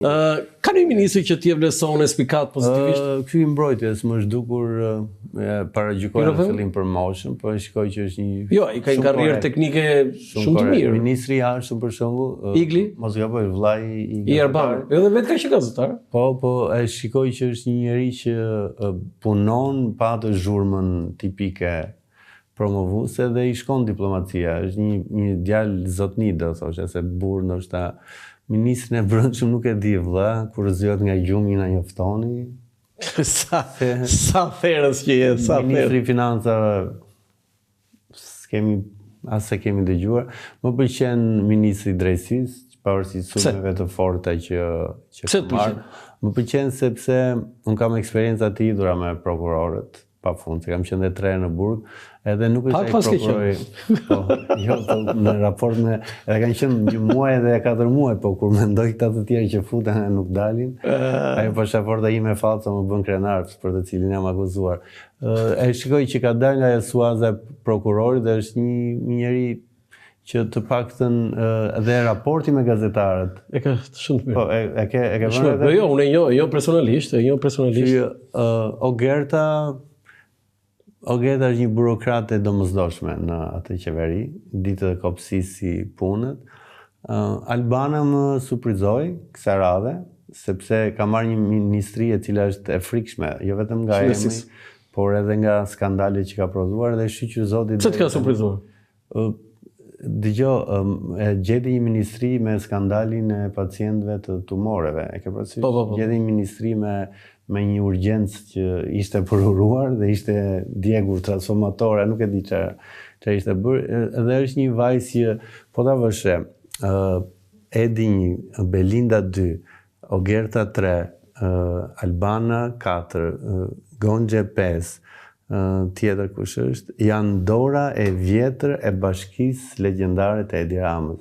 Ka një ministri që t'je vlerëson e spikat pozitivisht? Ky i mbrojtjes më zhdukur paragjykojnë në fillim për moshën, po e shikoj që është një... Jo, i ka një karrierë teknike shumë të mirë. Ministri i Jashtëm për shembull, Igli? Mos gaboj, vllai i Erbanë. Edhe vetë ka qenë gazetar. Po e shikoj që është një njerëz që punon pa të zhurmën tipike promovuese dhe i shkon diplomacia. Është një djalë zotni, do thoshe, se burr ndoshta ministrin e brendshëm nuk e di vëlla, kur zgjohet nga gjumi na njoftoni. Sa therës që jetë, sa therës. Ministri i Financave se kemi dëgjuar. Më pëlqen ministri i Drejtësisë, pavarësisht sulmeve të forta që ka marrë. Më pëlqen sepse un kam eksperjenca të lidhura me prokurorët pafund, se kam qenë 3 herë në burg, edhe nuk është ai prokurori. Po, jo, në raport me edhe kanë qenë 1 muaj dhe 4 muaj, po kur mendoj këta të tjerë që futen e nuk dalin, ajo pasaporta ime falso më bën krenar për të cilin jam akuzuar. E shikoj që ka dalë nga suaza e prokurorit dhe është një njeri që të paktën dhe raporti me gazetarët. E ka shumë të mirë. Po, e ke vënë edhe? Jo, unë jo personalisht, Ogerta është një burokrate domosdoshme në atë qeveri, ditë dhe kopësisi punët. Albana më surprizoi kësaj radhe, sepse ka marrë një ministri e cila është e frikshme, jo vetëm nga emri, por edhe nga skandalet që ka prodhuar dhe shqyqyr zotit. Pse të ka surprizuar? Dëgjoj, gjeti një ministri me skandalin e pacientëve të tumoreve. E ke parasysh? Gjeti një ministri me një urgjencë që ishte përuruar dhe ishte djegur transformatore, nuk e di që ishte bërë. Dhe është një vajzë që, po ta vëshe, Edi 1, Belinda 2, Ogerta 3, Albana 4, Gonxhe 5, tjetër kush është, janë dora e vjetër e bashkisë legjendare të Edi Ramës.